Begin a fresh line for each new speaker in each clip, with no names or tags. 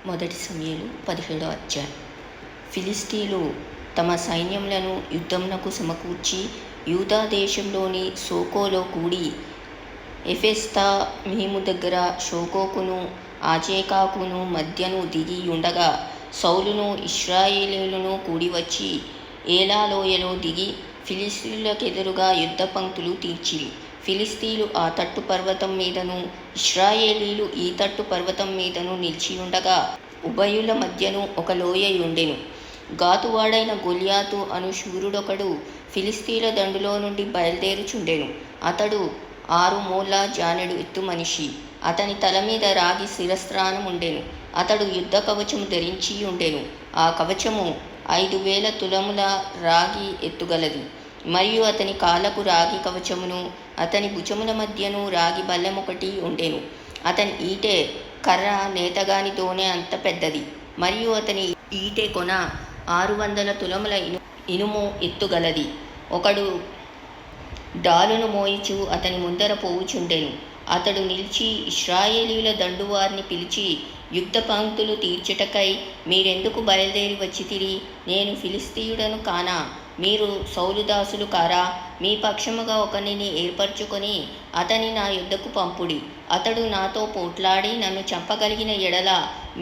మొదటి సమూయేలు 17వ అధ్యాయం. ఫిలిష్తీయులు తమ సైన్యములను యుద్ధమునకు సమకూర్చి యూదా దేశంలోని సోకోలో కూడి ఎఫెస్తమీము దగ్గర షోకోకును అజేకాకును మధ్యను దిగి ఉండగా, సౌలును ఇశ్రాయేలీయులను కూడివచ్చి ఏలా లోయలో దిగి ఫిలిష్తీయులకెదురుగా యుద్ధ పంక్తులు తీర్చిరి. ఫిలిష్తీయులు ఆ తట్టు పర్వతం మీదను ఇశ్రాయేలీయులు ఈ తట్టు పర్వతం మీదను నిలిచియుండగా, ఉభయుల మధ్యను ఒక లోయ ఉండెను. గాతువాడైన గొల్యాతు అను శూరుడొకడు ఫిలిష్తీయుల దండులో నుండి బయలుదేరుచుండెను. అతడు 6 మూళ్ళ జానెడు ఎత్తు మనిషి. అతని తల మీద రాగి శిరస్త్రాణముండెను. అతడు యుద్ధ కవచము ధరించి ఉండెను. ఆ కవచము 5,000 తులముల రాగి ఎత్తుగలది. మరియు అతని కాళ్ళకు రాగి కవచమును, అతని భుజముల మధ్యను రాగి బల్లెమొకటి ఉండెను. అతని ఈటె కర్ర నేతగాని దోనె అంత పెద్దది. మరియు అతని ఈటె కొన 600 తులముల ఇనుము ఎత్తుగలది. ఒకడు డాలును మోయిచు అతని ముందర పోవుచుండెను. అతడు నిలిచి ఇశ్రాయేలీయుల దండువారిని పిలిచి, యుద్ధ పంక్తులు తీర్చుటకై మీరెందుకు బయలుదేరి వచ్చితిరి? నేను ఫిలిష్తీయుడను కానా? మీరు సౌలు దాసులు కారా? మీ పక్షముగా ఒకనిని ఏర్పరచుకొని అతని నా యుద్ధకు పంపుడి. అతడు నాతో పోట్లాడి నన్ను చంపగలిగిన ఎడల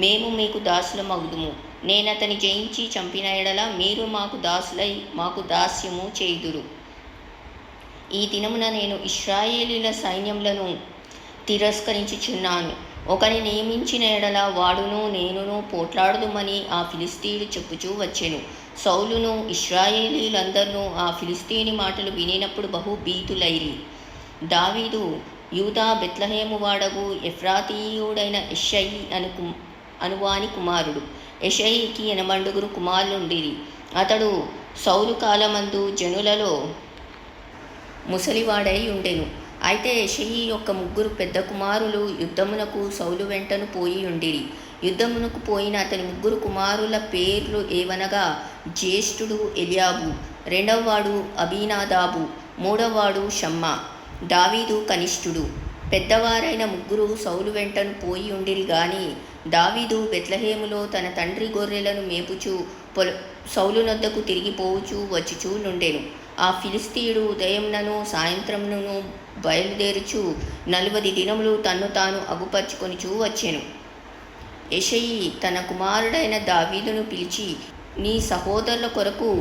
మేము మీకు దాసులమగుదుము. నేనతని జయించి చంపిన ఎడల మీరు మాకు దాసులై మాకు దాస్యము చేయుదురు. ఈ దినమున నేను ఇశ్రాయేలీయుల సైన్యములను తిరస్కరించుచున్నాను. ఒకని నియమించిన ఎడల వాడును నేనును పోట్లాడుదుమని ఆ ఫిలిష్తీయుడు చెప్పుచూ వచ్చెను. సౌలును ఇశ్రాయేలీయులందరూ ఆ ఫిలిష్తీయుని మాటలు వినినప్పుడు బహు భీతులైరి. దావీదు యూదా బెత్లెహేము వాడగు ఎఫ్రాతీయుడైన యెషయి అనువాని కుమారుడు. యెషయికి 80 కుమారులుండిరి. అతడు సౌలు కాలమందు జనులలో ముసలివాడై ఉండెను. అయితే యెషయి యొక్క 3 పెద్ద కుమారులు యుద్ధమునకు సౌలు వెంటను పోయి ఉండిరి. యుద్ధమునకు పోయిన అతని 3 కుమారుల పేర్లు ఏవనగా, జ్యేష్ఠుడు ఎలియాబు, రెండవవాడు అబీనాదాబు, మూడవవాడు షమ్మా. దావీదు కనిష్ఠుడు. పెద్దవారైన 3 సౌలు వెంటను పోయి ఉండిరి గాని, దావీదు బెత్లెహేములో తన తండ్రి గొర్రెలను మేపుచూ సౌలు నొద్దకు తిరిగిపోవుచూ వచ్చుచూ నుండెను. ఆ ఫిలిష్తీయుడు ఉదయంనను సాయంత్రమునను బయలుదేరుచు 40 దినములు తన్ను తాను అగుపరుచుకొనుచూ వచ్చెను. యెషయి తన కుమారుడైన దావీదును పిలిచి, నీ సహోదరుల కొరకు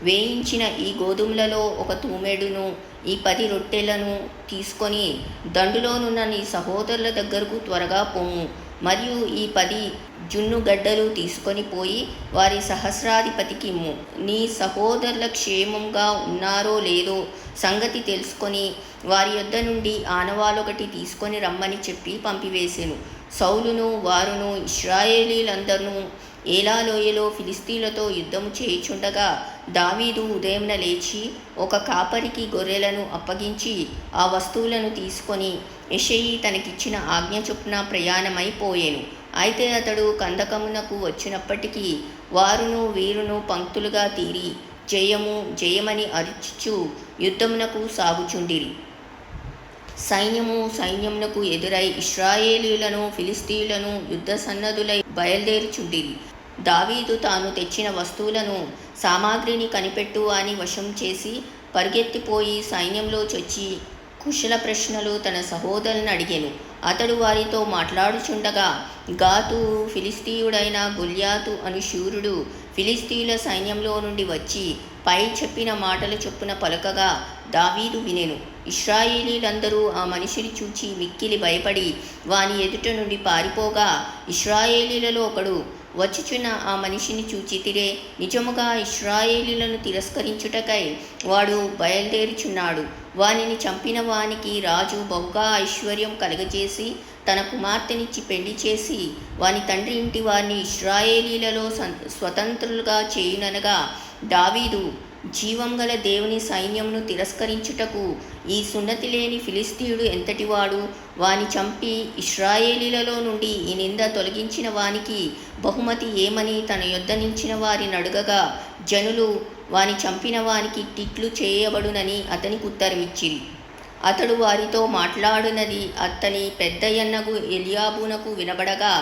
వేయించిన ఈ గోధుమలలో 1 తూమెడును ఈ 10 రొట్టెలను తీసుకొని దండులోనున్న నీ సహోదరుల దగ్గరకు త్వరగా పొమ్ము. మరియు ఈ 10 జున్నుగడ్డలు తీసుకొని పోయి వారి సహస్రాధిపతికి ఇమ్ము. నీ సహోదరుల క్షేమంగా ఉన్నారో లేదో సంగతి తెలుసుకొని వారి యొద్ద నుండి ఆనవాలొకటి తీసుకొని రమ్మని చెప్పి పంపివేసెను. సౌలును వారును ఇశ్రాయేలీయులందరూ ఏలా లోయలో ఫిలిష్తీయులతో యుద్ధము చేయుచుండగా, దావీదు ఉదయమున లేచి ఒక కాపరికి గొర్రెలను అప్పగించి ఆ వస్తువులను తీసుకొని యెషయి తనకిచ్చిన ఆజ్ఞ చొప్పున ప్రయాణమైపోయెను. అయితే అతడు కందకమునకు వచ్చినప్పటికీ వారును వీరును పంక్తులుగా తీరి జయము జయమని అరుచుచు యుద్ధమునకు సాగుచుండిరి. సైన్యము సైన్యమునకు ఎదురై ఇశ్రాయేలీయులను ఫిలిష్తీయులను యుద్ధ సన్నద్ధులై బయలుదేరుచుండిరి. దావీదు తాను తెచ్చిన వస్తువులను సామాగ్రిని కనిపెట్టు అని వశం చేసి పరుగెత్తిపోయి సైన్యంలో చొచ్చి కుశల ప్రశ్నలు తన సహోదరులను అడిగెను. అతడు వారితో మాట్లాడుచుండగా, గాతు ఫిలిష్తీయుడైన గొల్యాతు అను శూరుడు ఫిలిష్తీయుల సైన్యంలో నుండి వచ్చి పై చెప్పిన మాటల చొప్పున పలుకగా దావీదు వినెను. ఇశ్రాయేలీయులందరూ ఆ మనిషిని చూచి మిక్కిలి భయపడి వాని ఎదుట నుండి పారిపోగా, ఇశ్రాయేలీయులలో ఒకడు వచ్చుచున్న ఆ మనిషిని చూచితిరే, నిజముగా ఇశ్రాయేలీయులను తిరస్కరించుటకై వాడు బయలుదేరుచున్నాడు. వానిని చంపిన వానికి రాజు బహుగా ఐశ్వర్యం కలుగజేసి తన కుమార్తెనిచ్చి పెళ్లి చేసి వాని తండ్రి ఇంటి వారిని ఇశ్రాయేలీయులలో స్వతంత్రులుగా చేయుననగా, దావీదు జీవం గల దేవుని సైన్యమును తిరస్కరించుటకు ఈ సున్నతి లేని ఫిలిష్తీయుడు ఎంతటివాడు? వాని చంపి ఇశ్రాయేలీయులలో నుండి ఈ నింద తొలగించిన వానికి బహుమతి ఏమని తన యొద్ద నిలిచిన వారిని అడుగగా, జనులు వాని చంపిన వానికి టిట్లు చేయబడునని అతనికి ఉత్తరమిచ్చిరి. అతడు వారితో మాట్లాడునది అతని పెద్దయన్నగు ఎలియాబునకు వినబడగా,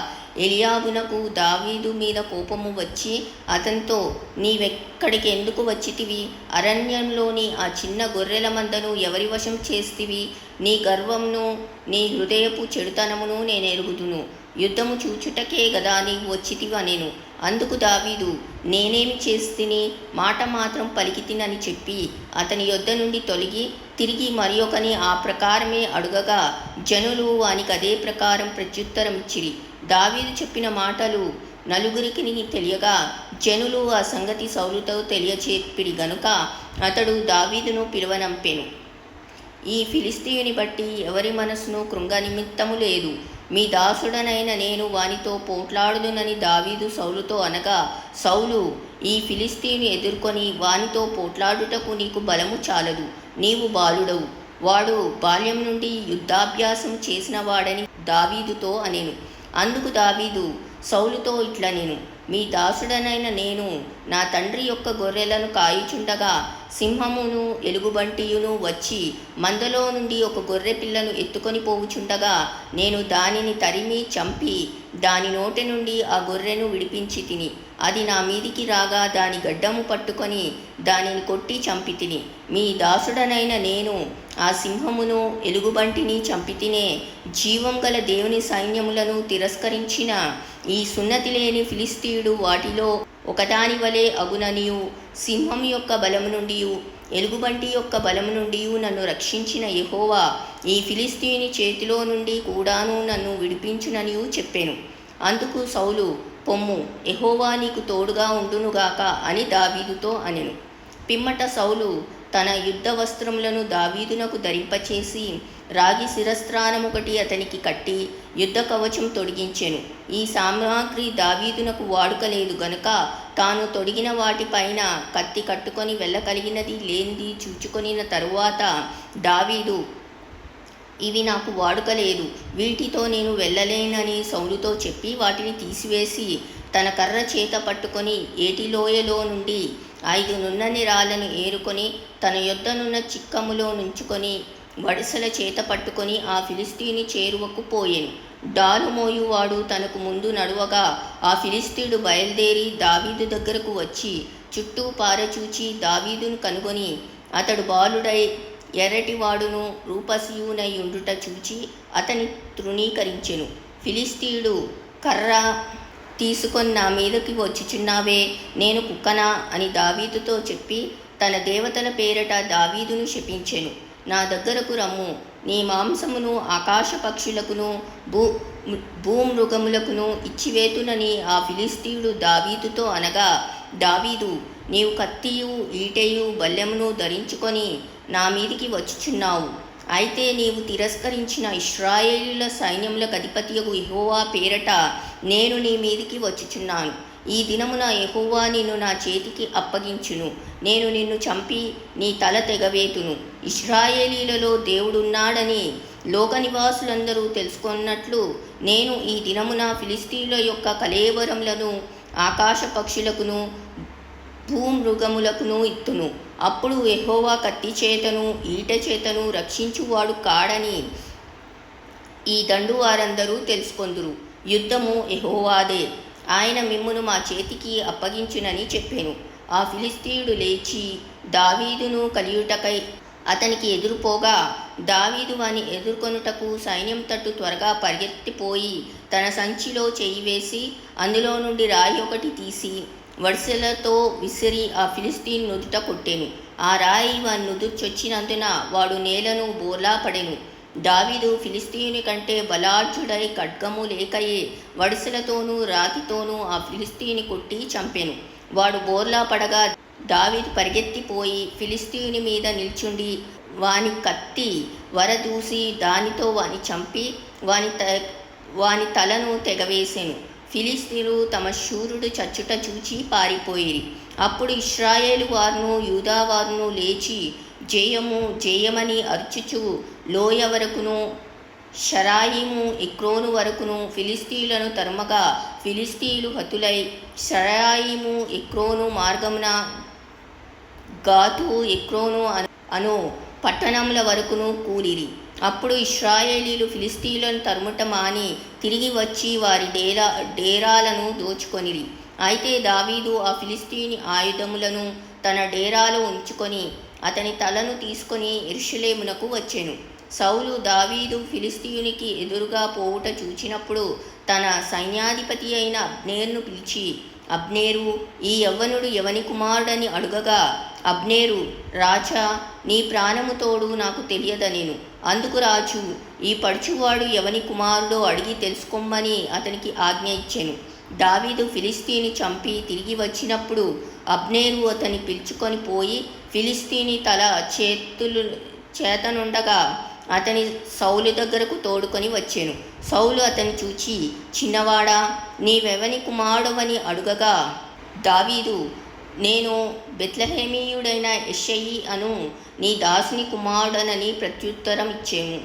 ఎలియాబునకు దావీదు మీద కోపము వచ్చి అతనితో, నీవెక్కడికి ఎందుకు వచ్చితివి? అరణ్యంలోని ఆ చిన్న గొర్రెల మందను ఎవరి వశం చేస్తివి? నీ గర్వమును నీ హృదయపు చెడుతనమును నేనెరుగుదును. యుద్ధము చూచుటకే గదా నీవు వచ్చితివనెను. అందుకు దావీదు, నేనేమి చేస్తిని? మాట మాత్రం పలికితినని చెప్పి అతని యొద్ద నుండి తొలగి తిరిగి మరి ఒకని ఆ ప్రకారమే అడుగగా జనులు వానికి అదే ప్రకారం ప్రత్యుత్తరమిచ్చిరి. దావీదు చెప్పిన మాటలు నలుగురికి తెలియగా జనులు ఆ సంగతి సౌలుతో తెలియచెప్పిరి గనుక అతడు దావీదును పిలువనంపెను. ఈ ఫిలిష్తీయుని బట్టి ఎవరి మనసును కృంగనిమిత్తము లేదు. మీ దాసుడనైన నేను వానితో పోట్లాడుదునని దావీదు సౌలుతో అనగా, సౌలు, ఈ ఫిలిష్తీయుని ఎదుర్కొని వానితో పోట్లాడుటకు నీకు బలము చాలదు, నీవు బాలుడవు. వాడు బాల్యం నుండి యుద్ధాభ్యాసం చేసిన వాడని దావీదుతో అనెను. అందుకు దావీదు సౌలుతో ఇట్లనెను, మీ దాసుడనైన నేను నా తండ్రి యొక్క గొర్రెలను కాయుచుండగా సింహమును ఎలుగుబంటియును వచ్చి మందలో నుండి ఒక గొర్రె పిల్లను ఎత్తుకొని పోవుచుండగా నేను దానిని తరిమి చంపి దాని నోటి నుండి ఆ గొర్రెను విడిపించి తిని, అది నా మీదికి రాగా దాని గడ్డము పట్టుకొని దానిని కొట్టి చంపి తిని. మీ దాసుడనైన నేను ఆ సింహమును ఎలుగుబంటిని చంపితినే. జీవం గల దేవుని సైన్యములను తిరస్కరించిన ఈ సున్నతి లేని ఫిలిష్తీయుడు వాటిలో ఒకదాని వలె అగుననియు, సింహం యొక్క బలము నుండి ఎలుగుబంటి యొక్క బలము నుండి నన్ను రక్షించిన యెహోవా ఈ ఫిలిష్తీయుని చేతిలో నుండి కూడాను నన్ను విడిపించుననియు చెప్పెను. అందుకు సౌలు, పొమ్ము, యెహోవా నీకు తోడుగా ఉండునుగాక అని దావీదుతో అనెను. పిమ్మట సౌలు తన యుద్ధ వస్త్రములను దావీదునకు ధరింపచేసి రాగి శిరస్త్రాణమొకటి అతనికి కట్టి యుద్ధ కవచం తొడిగించెను. ఈ సామాగ్రి దావీదునకు వాడుకలేదు గనుక తాను తొడిగిన వాటిపైన కత్తి కట్టుకొని వెళ్ళగలిగినది లేనిది చూచుకొనిన తరువాత దావీదు, ఇవి నాకు వాడుకలేదు, వీటితో నేను వెళ్ళలేనని సౌలుతో చెప్పి వాటిని తీసివేసి తన కర్ర చేత పట్టుకొని ఏటిలోయలో నుండి 5 నున్నని రాళ్లను ఏరుకొని తన యొద్దనున్న చిక్కములో నుంచుకొని వడిసెల చేత పట్టుకొని ఆ ఫిలిష్తీయుని చేరువకు పోయెను. డాలు మోయువాడు తనకు ముందు నడువగా ఆ ఫిలిష్తీయుడు బయలుదేరి దావీదు దగ్గరకు వచ్చి చుట్టూ పారచూచి దావీదును కనుగొని అతడు బాలుడై ఎర్రటివాడును రూపసియునై ఉండుట చూచి అతని తృణీకరించెను. ఫిలిష్తీయుడు, కర్ర తీసుకొని నా మీదకి వచ్చుచున్నావే, నేను కుక్కనా అని దావీదుతో చెప్పి తన దేవతల పేరట దావీదును శపించెను. నా దగ్గరకు రమ్ము, నీ మాంసమును ఆకాశ పక్షులకును భూమృగములకును ఇచ్చివేతునని ఆ ఫిలిష్తీయుడు దావీదుతో అనగా దావీదు, నీవు కత్తియు ఈటెయు బల్లెమును ధరించుకొని నా మీదికి వచ్చుచున్నావు. అయితే నీవు తిరస్కరించిన ఇశ్రాయేలీయుల సైన్యములకు అధిపతియగు యెహోవా పేరట నేను నీ మీదికి వచ్చుచున్నాను. ఈ దినమున యెహోవా నిన్ను నా చేతికి అప్పగించును. నేను నిన్ను చంపి నీ తల తెగవేతును. ఇశ్రాయేలీలలో దేవుడున్నాడని లోక నివాసులందరూ తెలుసుకున్నట్లు నేను ఈ దినమున ఫిలిష్తీయుల యొక్క కళేబరములను ఆకాశ పక్షులకును భూమృగములకును ఇత్తును. అప్పుడు యెహోవా కత్తి చేతను ఈట చేతను రక్షించువాడు కాడని ఈ దండు వారందరూ తెలుసుకొందురు. యుద్ధము యెహోవాదే, ఆయన మిమ్మును మా చేతికి అప్పగించునని చెప్పెను. ఆ ఫిలిష్తీయుడు లేచి దావీదును కలియుటకై అతనికి ఎదురుపోగా దావీదు వాని ఎదుర్కొనుటకు సైన్యం తట్టు త్వరగా పరిగెత్తిపోయి తన సంచిలో చెయ్యి వేసి అందులో నుండి రాయి ఒకటి తీసి వడిసెలతో విసిరి ఆ ఫిలిష్తీయుని నుదుట కొట్టెను. ఆ రాయి వాని నుదుర్చొచ్చినందున వాడు నేలను బోర్లా పడెను. దావీదు ఫిలిష్తీయుని కంటే బలాఢ్యుడై ఖడ్గము లేకయే వడిసెలతోనూ రాతితోనూ ఆ ఫిలిష్తీయుని కొట్టి చంపెను. వాడు బోర్లా పడగా దావీదు పరిగెత్తిపోయి ఫిలిష్తీయుని మీద నిల్చుండి వాని కత్తి వరదూసి దానితో వాని చంపి వాని తలను తెగవేసెను. ఫిలిష్తీయులు తమ శూరుడు చచ్చుట చూచి పారిపోయిరి. అప్పుడు ఇశ్రాయేలు వారును యూదా వారును లేచి జయము జయమని అర్చుచు లోయ వరకును షరాయిము ఎక్రోను వరకును ఫిలిష్తీయులను తరుమగా ఫిలిష్తీయులు హతులై షరాయిము ఎక్రోను మార్గమున గాతు ఎక్రోను అను పట్టణముల వరకును కూలిరి. అప్పుడు ఇశ్రాయేలీలు ఫిలిష్తీయులను తరుముట మాని తిరిగి వచ్చి వారి డేరాలను దోచుకొనిరి. అయితే దావీదు ఆ ఫిలిష్తీయుని ఆయుధములను తన డేరాలో ఉంచుకొని అతని తలను తీసుకొని యెరూషలేమునకు వచ్చెను. సౌలు దావీదు ఫిలిష్తీయునికి ఎదురుగా పోవుట చూచినప్పుడు తన సైన్యాధిపతి అయిన అబ్నేరును పిలిచి, అబ్నేరు, ఈ యవ్వనుడు ఎవని కుమారుడని అడుగగా, అబ్నేరు, రాజా, నీ ప్రాణము తోడు నాకు తెలియదనెను. అందుకు రాజు, ఈ పడుచువాడు ఎవని కుమారుడో అడిగి తెలుసుకోమని అతనికి ఆజ్ఞ ఇచ్చెను. దావీదు ఫిలిష్తీని చంపి తిరిగి వచ్చినప్పుడు అబ్నేరు అతన్ని పిలుచుకొని పోయి ఫిలిష్తీని తల చేతనుండగా అతని సౌలు దగ్గరకు తోడుకొని వచ్చెను. సౌలు అతన్ని చూచి, చిన్నవాడా, నీవెవని కుమారుడవని అడుగగా దావీదు, నేను బెత్లెహేమీయుడైన యెష్షయి అను నీ దాసుని కుమారుడనని ప్రత్యుత్తరం ఇచ్చెను.